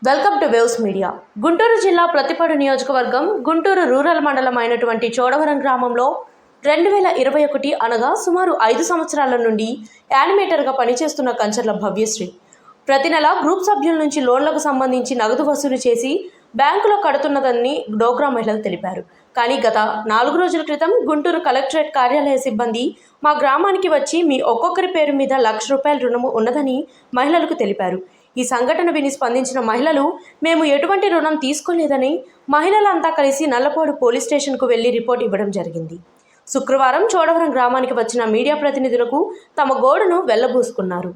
Welcome to waves media. Guntur జిల్లా ప్రతిపాడు నియోజకవర్గం Guntur rural మండలం అయినటువంటి చోడవరం గ్రామంలో 2021 అనగా సుమారు 5 సంవత్సరాల నుండి యానిమేటర్గా పనిచేస్తున్న కంచర్ల భవ్యశ్రీ ప్రతి నెల గ్రూప్ సభ్యుల నుంచి లోన్లకు సంబంధించి నగదు వసూలు చేసి బ్యాంకులో కడుతున్నదని డోగ్రా మహిళలు తెలిపారు. కానీ గత 4 రోజుల క్రితం గుంటూరు కలెక్టరేట్ కార్యాలయ సిబ్బంది మా గ్రామానికి వచ్చి మీ ఒక్కొక్కరి పేరు మీద ₹1,00,000 రుణము ఉన్నదని మహిళలకు తెలిపారు. ఈ సంఘటన విని స్పందించిన మహిళలు మేము ఎటువంటి రుణం తీసుకోలేదని మహిళలంతా కలిసి నల్లపాడు పోలీస్ స్టేషన్కు వెళ్లి రిపోర్ట్ ఇవ్వడం జరిగింది. శుక్రవారం చోడవరం గ్రామానికి వచ్చిన మీడియా ప్రతినిధులకు తమ గోడును వెళ్లబూసుకున్నారు.